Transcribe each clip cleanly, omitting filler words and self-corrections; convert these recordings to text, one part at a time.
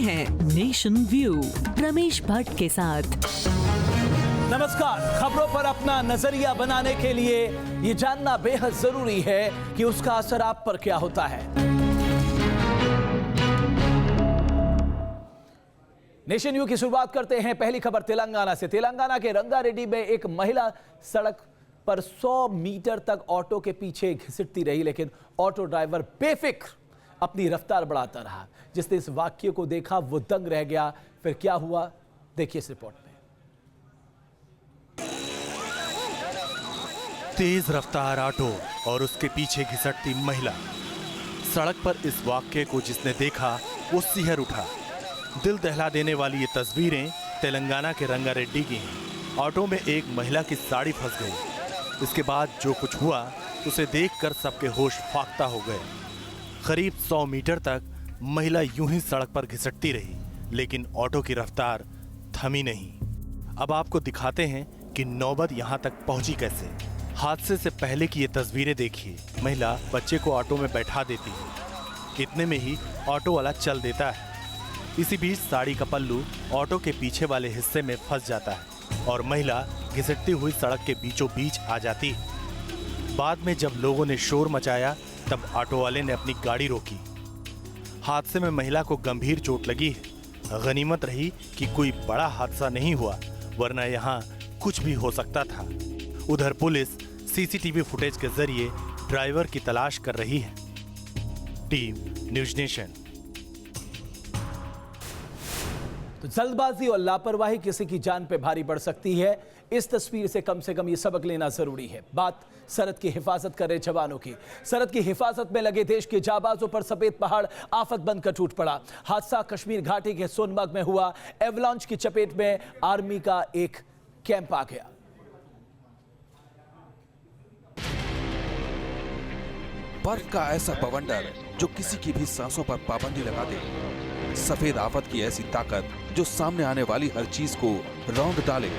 हैं nation view Ramesh Bhatt के साथ। नमस्कार। खबरों पर अपना नजरिया बनाने के लिए ये जानना बेहद जरूरी है कि उसका असर आप पर क्या होता है। नेशन न्यूज की शुरुआत करते हैं पहली खबर तेलंगाना से। तेलंगाना के रंगारेड्डी में एक महिला सड़क पर 100 मीटर तक ऑटो के पीछे घिसटती रही, लेकिन ऑटो ड्राइवर बेफिक्र अपनी रफ्तार बढ़ाता रहा। जिसने इस वाक्य को देखा वो दंग रह गया। फिर क्या हुआ, देखिए इस रिपोर्ट में। तेज रफ्तार ऑटो और उसके पीछे घिसटती महिला। सड़क पर इस वाक्य को जिसने देखा वो सिहर उठा। दिल दहला देने वाली ये तस्वीरें तेलंगाना के रंगारेड्डी की हैं। ऑटो में एक महिला की साड़ी फंस गई। इसके बाद जो कुछ हुआ उसे देखकर सबके होश फाख्ता हो गए। करीब 100 मीटर तक महिला यूं ही सड़क पर घिसटती रही, लेकिन ऑटो की रफ्तार थमी नहीं। अब आपको दिखाते हैं कि नौबत यहां तक पहुंची कैसे। हादसे से पहले की ये तस्वीरें देखिए। महिला बच्चे को ऑटो में बैठा देती है। इतने में ही ऑटो वाला चल देता है। इसी बीच साड़ी का पल्लू ऑटो के पीछे वाले हिस्से में फंस जाता है और महिला घिसटती हुई सड़क के बीचों बीच आ जाती है। बाद में जब लोगों ने शोर मचाया तब ऑटो वाले ने अपनी गाड़ी रोकी। हादसे में महिला को गंभीर चोट लगी है। गनीमत रही कि कोई बड़ा हादसा नहीं हुआ, वरना यहाँ कुछ भी हो सकता था। उधर पुलिस सीसीटीवी फुटेज के जरिए ड्राइवर की तलाश कर रही है। Team news nation. तो जल्दबाजी और लापरवाही किसी की जान पे भारी पड़ सकती है। इस तस्वीर से कम ये सबक लेना जरूरी है। बात सरहद की हिफाजत कर रहे जवानों की। सरहद की हिफाजत में लगे देश के जाबाजों पर सफेद पहाड़ आफत बनकर टूट पड़ा। हादसा कश्मीर घाटी के सोनमर्ग में हुआ। एवलांच की चपेट में आर्मी का एक कैंप आ गया। बर्फ का ऐसा बवंडर जो किसी की भी सांसों पर पाबंदी लगा दे। सफेद आफत की ऐसी ताकत जो सामने आने वाली हर चीज को रौंद डाले।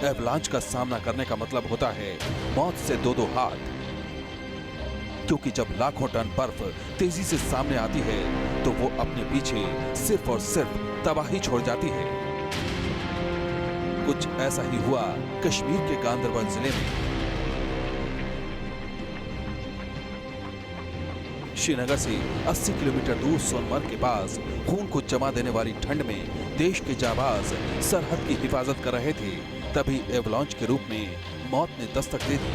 एवलांच का सामना करने का मतलब होता है मौत से दो हाथ, क्योंकि जब लाखों टन बर्फ तेजी से सामने आती है तो वो अपने पीछे सिर्फ और सिर्फ तबाही छोड़ जाती है। कुछ ऐसा ही हुआ कश्मीर के गांदरबल जिले में। श्रीनगर से 80 किलोमीटर दूर सोनमर्ग के पास खून को जमा देने वाली ठंड में देश के जाबाज सरहद की हिफाजत कर रहे थे, तभी एवलांच के रूप में मौत ने दस्तक दे दी।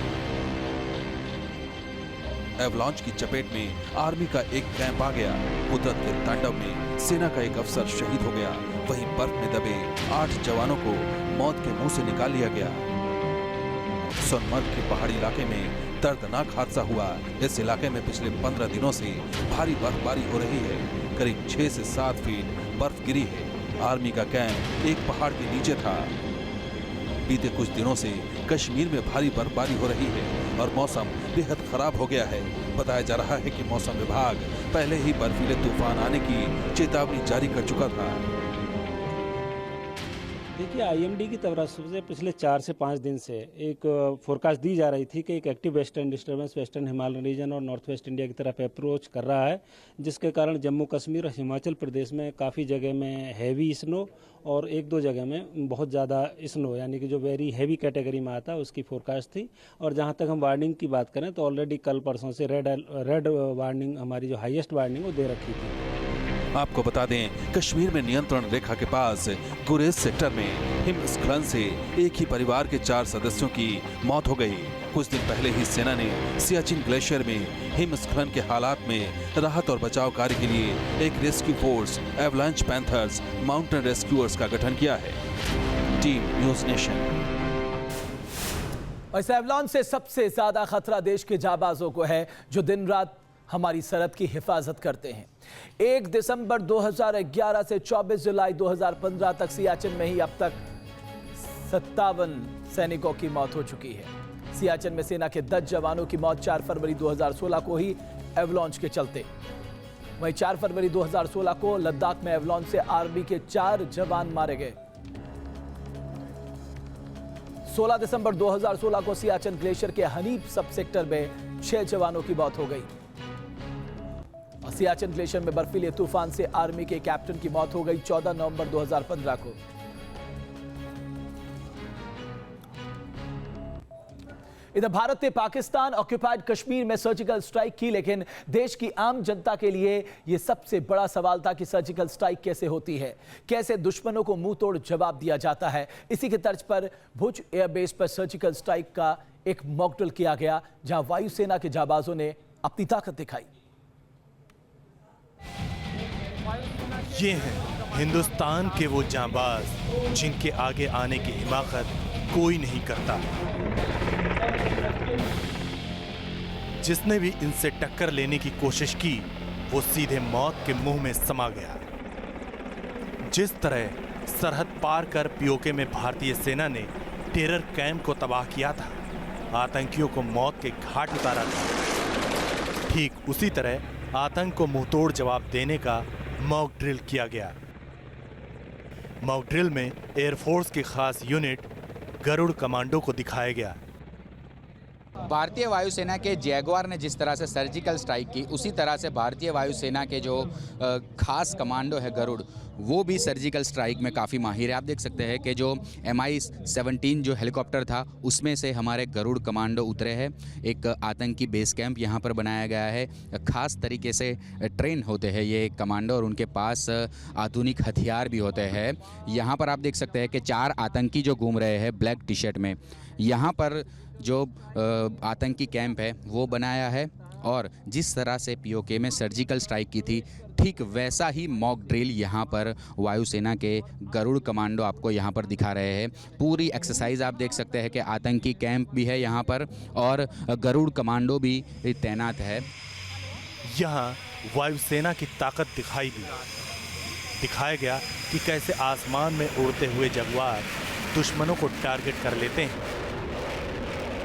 एवलांच की चपेट में आर्मी का एक कैंप आ गया। कुदरत के तांडव में सेना का एक अफसर शहीद हो गया। वहीं बर्फ में दबे 8 जवानों को मौत के मुंह से निकाल लिया गया। सोनमर्ग के पहाड़ी इलाके में दर्दनाक हादसा हुआ। इस इलाके में पिछले 15 दिनों से भारी बर्फबारी हो रही है। करीब 6 से 7 फीट बर्फ गिरी है। आर्मी का कैंप एक पहाड़ के नीचे था। बीते कुछ दिनों से कश्मीर में भारी बर्फबारी हो रही है और मौसम बेहद खराब हो गया है। बताया जा रहा है कि मौसम विभाग पहले ही बर्फीले तूफान आने की चेतावनी जारी कर चुका था। देखिए, आईएमडी की तरफ से पिछले 4 से 5 दिन से एक फोरकास्ट दी जा रही थी कि एक active western disturbance western Himalayan region और नॉर्थ वेस्ट इंडिया की तरफ अप्रोच कर रहा है, जिसके कारण जम्मू कश्मीर और हिमाचल प्रदेश में काफ़ी जगह में हैवी स्नो और 1-2 जगह में बहुत ज़्यादा स्नो, यानी कि जो वेरी हैवी कैटेगरी में आता है उसकी फोरकास्ट थी। और जहाँ तक हम वार्निंग की बात करें तो ऑलरेडी कल परसों से रेड वार्निंग, हमारी जो हाईएस्ट वार्निंग, वो दे रखी थी। आपको बता दें, कश्मीर में नियंत्रण रेखा के पास गुरेज सेक्टर में हिमस्खलन से एक ही परिवार के 4 सदस्यों की मौत हो गई। कुछ दिन पहले ही सेना ने सियाचिन ग्लेशियर में हिमस्खलन के हालात में राहत और बचाव कार्य के लिए एक rescue force avalanche panthers mountain rescuers का गठन किया है। Team news nation. इस एवलांच से सबसे ज्यादा खतरा देश के जाबाजों को है जो दिन रात हमारी सरहद की हिफाजत करते हैं। 1 दिसंबर 2011 से 24 जुलाई 2015 तक सियाचिन में ही अब तक 57 सैनिकों की मौत हो चुकी है। सियाचिन में सेना के 10 जवानों की मौत 4 फरवरी 2016 को ही एवलांच के चलते। वहीं 4 फरवरी 2016 को लद्दाख में एवलांच से आर्मी के 4 जवान मारे गए। 16 दिसंबर 2016 को सियाचिन ग्लेशियर के हनीफ सब सेक्टर में 6 जवानों की मौत हो गई। और सियाचिन ग्लेशियर में बर्फीले तूफान से आर्मी के कैप्टन की मौत हो गई 14 नवंबर 2015 को। इधर भारत ने पाकिस्तान ऑक्यूपाइड कश्मीर में सर्जिकल स्ट्राइक की, लेकिन देश की आम जनता के लिए यह सबसे बड़ा सवाल था कि सर्जिकल स्ट्राइक कैसे होती है, कैसे दुश्मनों को मुंह तोड़ जवाब दिया जाता है। इसी के तर्ज पर भुज एयरबेस पर सर्जिकल स्ट्राइक का एक मॉक ड्रिल किया गया, जहां वायुसेना के जाबाजों ने अपनी ताकत दिखाई। ये हैं हिंदुस्तान के वो जांबाज जिनके आगे आने की हिमाकत कोई नहीं करता। जिसने भी इनसे टक्कर लेने की कोशिश की वो सीधे मौत के मुंह में समा गया। जिस तरह सरहद पार कर पीओके में भारतीय सेना ने टेरर कैंप को तबाह किया था, आतंकियों को मौत के घाट उतारा था, ठीक उसी तरह आतंक को मुंहतोड़ जवाब देने का मॉक ड्रिल किया गया। मॉक ड्रिल में एयरफोर्स की खास यूनिट गरुड़ कमांडो को दिखाया गया। भारतीय वायुसेना के जैगुआर ने जिस तरह से सर्जिकल स्ट्राइक की, उसी तरह से भारतीय वायुसेना के जो खास कमांडो है गरुड़, वो भी सर्जिकल स्ट्राइक में काफ़ी माहिर है। आप देख सकते हैं कि जो Mi-17 जो हेलीकॉप्टर था उसमें से हमारे गरुड़ कमांडो उतरे हैं। एक आतंकी बेस कैंप यहाँ पर बनाया गया है। ख़ास तरीके से ट्रेन होते हैं ये कमांडो और उनके पास आधुनिक हथियार भी होते हैं। यहाँ पर आप देख सकते हैं कि 4 आतंकी जो घूम रहे हैं ब्लैक टी शर्ट में। यहाँ पर जो आतंकी कैंप है वो बनाया है और जिस तरह से पीओके में सर्जिकल स्ट्राइक की थी, ठीक वैसा ही मॉक ड्रिल यहाँ पर वायुसेना के गरुड़ कमांडो आपको यहाँ पर दिखा रहे हैं। पूरी एक्सरसाइज आप देख सकते हैं कि आतंकी कैंप भी है यहाँ पर और गरुड़ कमांडो भी तैनात है। यहाँ वायुसेना की ताकत दिखाई दी। दिखाया गया कि कैसे आसमान में उड़ते हुए जगुआर दुश्मनों को टारगेट कर लेते हैं।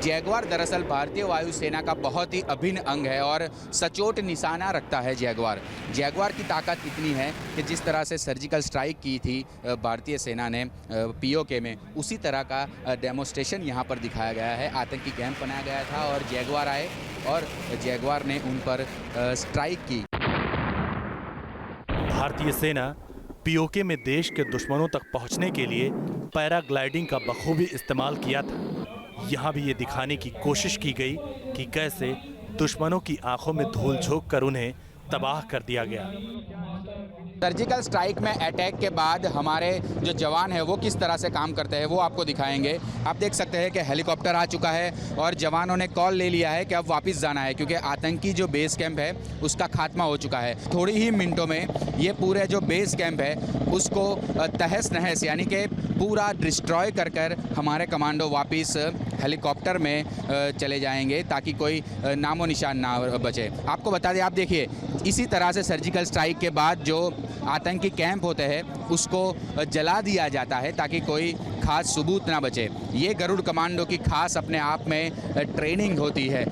जैगुआर दरअसल भारतीय वायुसेना का बहुत ही अभिन्न अंग है और सचोट निशाना रखता है जैगुआर। जैगुआर की ताकत इतनी है कि जिस तरह से सर्जिकल स्ट्राइक की थी भारतीय सेना ने पीओके में, उसी तरह का डेमोस्ट्रेशन यहाँ पर दिखाया गया है। आतंकी कैंप बनाया गया था और जैगुआर आए और जैगुआर ने उन पर स्ट्राइक की। भारतीय सेना पीओके में देश के दुश्मनों तक पहुंचने के लिए पैराग्लाइडिंग का बखूबी इस्तेमाल किया था। यहाँ भी ये दिखाने की कोशिश की गई कि कैसे दुश्मनों की आंखों में धूल झोंक कर उन्हें तबाह कर दिया गया। सर्जिकल स्ट्राइक में अटैक के बाद हमारे जो जवान हैं वो किस तरह से काम करते हैं वो आपको दिखाएंगे। आप देख सकते हैं कि हेलीकॉप्टर आ चुका है और जवानों ने कॉल ले लिया है कि अब वापस जाना है, क्योंकि आतंकी जो बेस कैंप है उसका खात्मा हो चुका है। थोड़ी ही मिनटों में ये पूरे जो बेस कैंप है उसको तहस नहस यानी कि पूरा डिस्ट्रॉय कर कर हमारे कमांडो वापस हेलीकॉप्टर में चले जाएंगे ताकि कोई नामो निशान ना बचे। आपको बता दें, आप देखिए इसी तरह से सर्जिकल स्ट्राइक के बाद जो आतंकी कैंप होते हैं उसको जला दिया जाता है ताकि कोई खास सबूत ना बचे। ये गरुड़ कमांडो की खास अपने आप में ट्रेनिंग होती है।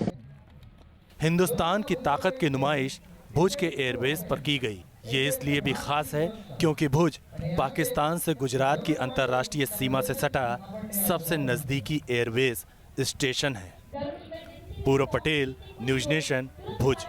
हिंदुस्तान की ताकत की नुमाइश भुज के एयरबेस पर की गई। ये इसलिए भी खास है क्योंकि भुज पाकिस्तान से गुजरात की अंतर्राष्ट्रीय सीमा से सटा सबसे नज़दीकी एयरबेस स्टेशन है। पूरव पटेल, न्यूज़ नेशन, भुज।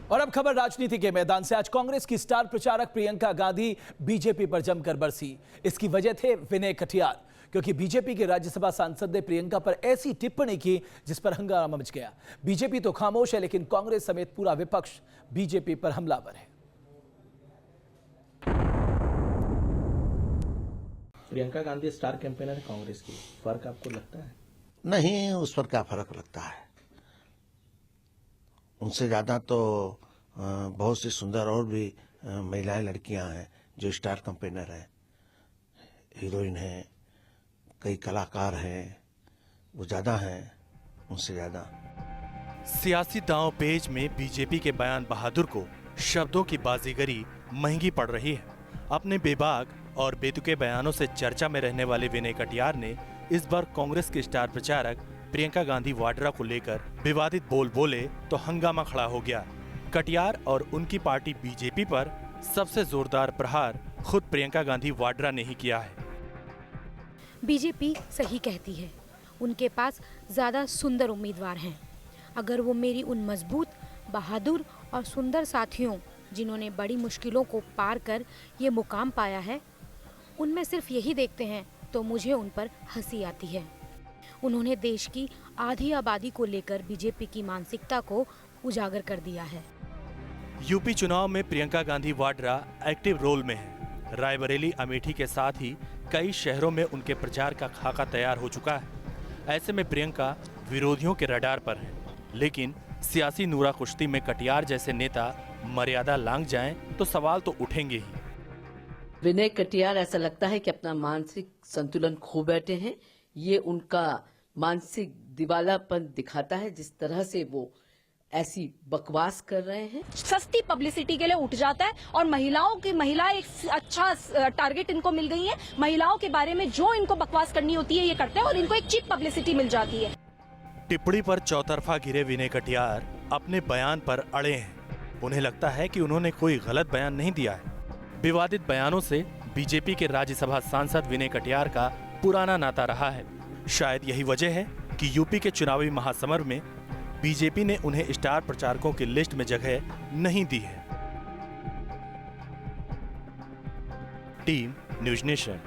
और अब खबर राजनीति के मैदान से। आज कांग्रेस की स्टार प्रचारक प्रियंका गांधी बीजेपी पर जमकर बरसी। इसकी वजह थे विनय कटियार, क्योंकि बीजेपी के राज्यसभा सांसद ने प्रियंका पर ऐसी टिप्पणी की जिस पर हंगामा मच गया। बीजेपी तो खामोश है, लेकिन कांग्रेस समेत पूरा विपक्ष बीजेपी पर हमलावर है। प्रियंका गांधी स्टार कैंपेनर कांग्रेस की, फर्क आपको लगता है? नहीं, उस पर क्या फर्क लगता है। उनसे ज्यादा तो बहुत सी सुंदर और भी महिलाएं, लड़कियां हैं जो स्टार कैंपेनर हैं, हीरोइन हैं, कई कलाकार हैं, वो ज्यादा हैं उनसे ज्यादा। सियासी दांव पेच में बीजेपी के बयान बहादुर को शब्दों की बाजीगरी महंगी पड़ रही है। अपने बेबाक और बेतुके बयानों से चर्चा में रहने वाले विनय कटियार ने इस बार कांग्रेस के स्टार प्रचारक प्रियंका गांधी वाड्रा को लेकर विवादित बोल बोले तो हंगामा खड़ा हो गया। कटियार और उनकी पार्टी बीजेपी पर सबसे जोरदार प्रहार खुद प्रियंका गांधी वाड्रा ने ही किया है। बीजेपी सही कहती है, उनके पास ज़्यादा सुंदर उम्मीदवार हैं। अगर वो मेरी उन मजबूत बहादुर और सुंदर साथियों जिन्होंने बड़ी मुश्किलों को पार कर ये मुकाम पाया है, उनमें सिर्फ यही देखते हैं तो मुझे उन पर हंसी आती है। उन्होंने देश की आधी आबादी को लेकर बीजेपी की मानसिकता को उजागर कर दिया है। यूपी चुनाव में प्रियंका गांधी वाड्रा एक्टिव रोल में है। रायबरेली, अमेठी के साथ ही कई शहरों में उनके प्रचार का खाका तैयार हो चुका है। ऐसे में प्रियंका विरोधियों के रडार पर है, लेकिन सियासी नूरा कुश्ती में कटियार जैसे नेता मर्यादा लांघ जाएं तो सवाल तो उठेंगे ही। विनय कटियार ऐसा लगता है कि अपना मानसिक संतुलन खो बैठे हैं। ये उनका मानसिक दिवालापन दिखाता है, जिस तरह से वो ऐसी बकवास कर रहे हैं। सस्ती पब्लिसिटी के लिए उठ जाता है और महिला एक अच्छा टारगेट इनको मिल गई है। महिलाओं के बारे में जो इनको बकवास करनी होती है ये करते हैं और इनको एक चीप पब्लिसिटी मिल जाती है। टिप्पणी पर चौतरफा घिरे विनय कटियार अपने बयान पर अड़े हैं। उन्हें लगता है कि उन्होंने कोई गलत बयान नहीं दिया है। विवादित बयानों से बीजेपी के राज्यसभा सांसद विनय कटियार का पुराना नाता रहा है। शायद यही वजह है कि यूपी के चुनावी महासमर में बीजेपी ने उन्हें स्टार प्रचारकों की लिस्ट में जगह नहीं दी है। Team news nation.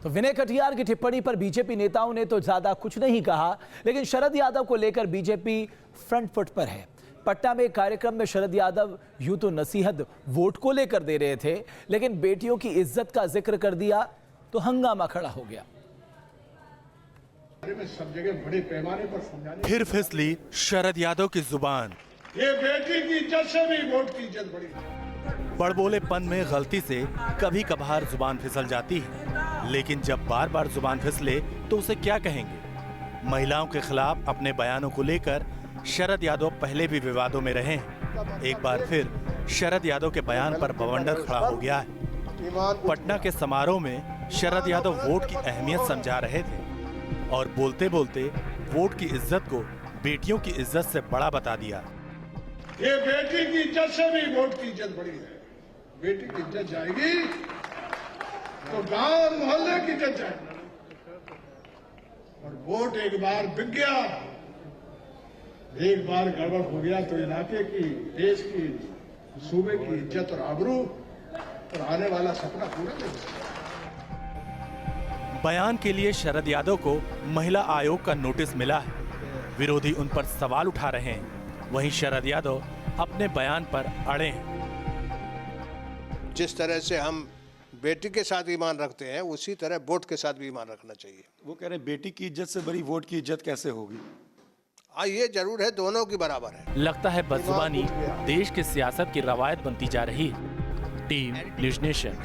तो विनय कटियार की टिप्पणी पर बीजेपी नेताओं ने तो ज्यादा कुछ नहीं कहा, लेकिन शरद यादव को लेकर बीजेपी फ्रंट फुट पर है। पटना में एक कार्यक्रम में शरद यादव यूं तो नसीहत वोट को लेकर दे रहे थे, लेकिन बेटियों की इज्जत का जिक्र कर दिया तो हंगामा खड़ा हो गया। सब जगह बड़े पैमाने पर समझाने फिर फिसली शरद यादव की जुबान। ये बेटी की इज्जत से भी वोट की इज्जत बड़ी। बड़बोलेपन में गलती से कभी कभार जुबान फिसल जाती है, लेकिन जब बार बार जुबान फिसले तो उसे क्या कहेंगे। महिलाओं के खिलाफ अपने बयानों को लेकर शरद यादव पहले भी विवादों में रहे हैं। एक बार फिर शरद यादव के बयान पर बवंडर खड़ा हो गया है। पटना के समारोह में शरद यादव वोट की अहमियत समझा रहे थे और बोलते बोलते वोट की इज्जत को बेटियों की इज्जत से बड़ा बता दिया। ये बेटी की इज्जत से भी वोट की इज्जत बड़ी है। बेटी की इज्जत जाएगी तो गांव मोहल्ले की इज्जत जाएगी, और वोट एक बार बिक गया, एक बार गड़बड़ हो गया तो इलाके की, देश की, सूबे की इज्जत और आबरू और आने वाला सपना पूरा नहीं होगा। बयान के लिए शरद यादव को महिला आयोग का नोटिस मिला है। विरोधी उन पर सवाल उठा रहे हैं, वहीं शरद यादव अपने बयान पर अड़े हैं। जिस तरह से हम बेटी के साथ ईमान रखते हैं, उसी तरह वोट के साथ भी ईमान रखना चाहिए। वो कह रहे हैं बेटी की इज्जत से बड़ी वोट की इज्जत कैसे होगी। हाँ, ये जरूर है, दोनों की बराबर है। लगता है बदजुबानी देश की सियासत की रवायत बनती जा रही है। Team news nation.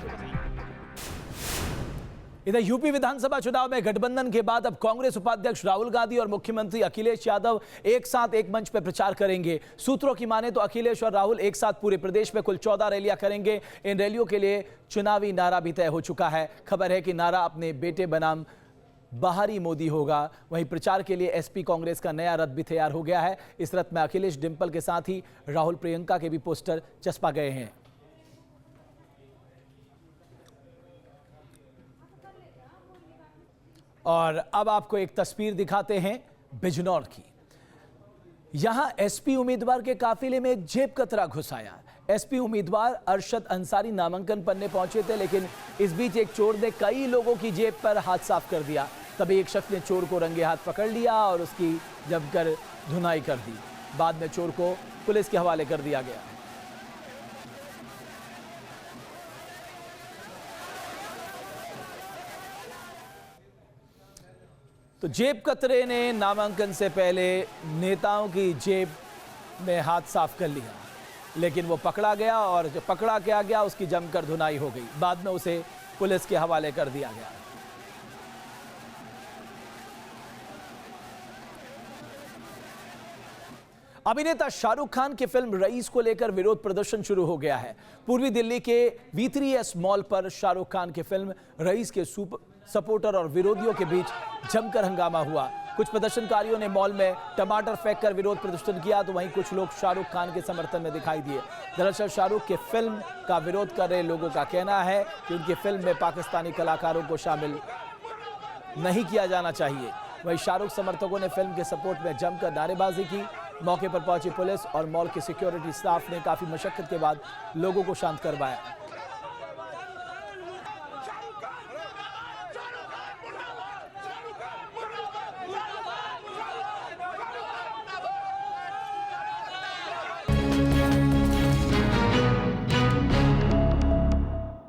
इधर यूपी विधानसभा चुनाव में गठबंधन के बाद अब कांग्रेस उपाध्यक्ष राहुल गांधी और मुख्यमंत्री अखिलेश यादव एक साथ एक मंच पर प्रचार करेंगे। सूत्रों की माने तो अखिलेश और राहुल एक साथ पूरे प्रदेश में कुल 14 रैलियां करेंगे। इन रैलियों के लिए चुनावी नारा भी तय हो चुका है। खबर है कि नारा अपने बेटे बनाम बाहरी मोदी होगा। वहीं प्रचार के लिए एसपी कांग्रेस का नया रथ भी तैयार हो गया है। इस रथ में अखिलेश, डिंपल के साथ ही राहुल, प्रियंका के भी पोस्टर चस्पा गए हैं। और अब आपको एक तस्वीर दिखाते हैं बिजनौर की। यहां एसपी उम्मीदवार के काफिले में जेब कतरा घुस आया। एसपी उम्मीदवार अरशद अंसारी नामांकन पन्ने पहुंचे थे, लेकिन इस बीच एक चोर ने कई लोगों की जेब पर हाथ साफ कर दिया। तभी एक शख्स ने चोर को रंगे हाथ पकड़ लिया और उसकी जमकर धुनाई कर दी। बाद में चोर को पुलिस के हवाले कर दिया गया। तो जेब कतरे ने नामांकन से पहले नेताओं की जेब में हाथ साफ कर लिया, लेकिन वो पकड़ा गया और जो पकड़ा क्या गया उसकी जमकर धुनाई हो गई। बाद में उसे पुलिस के हवाले कर दिया गया। अभिनेता शाहरुख खान की फिल्म रईस को लेकर विरोध प्रदर्शन शुरू हो गया है। पूर्वी दिल्ली के V3S मॉल पर शाहरुख खान की फिल्म रईस के सपोर्टर और विरोधियों के बीच जमकर हंगामा हुआ। कुछ प्रदर्शनकारियों ने मॉल में टमाटर फेंककर विरोध प्रदर्शन किया, तो वहीं कुछ लोग शाहरुख खान के समर्थन में दिखाई दिए। दरअसल शाहरुख के फिल्म का विरोध कर रहे लोगों का कहना है कि उनकी फिल्म में पाकिस्तानी कलाकारों को शामिल नहीं किया जाना चाहिए। वहीं शाहरुख समर्थकों ने फिल्म के सपोर्ट में जमकर नारेबाजी की। मौके पर पहुंची पुलिस और मॉल के सिक्योरिटी स्टाफ ने काफी मशक्कत के बाद लोगों को शांत करवाया।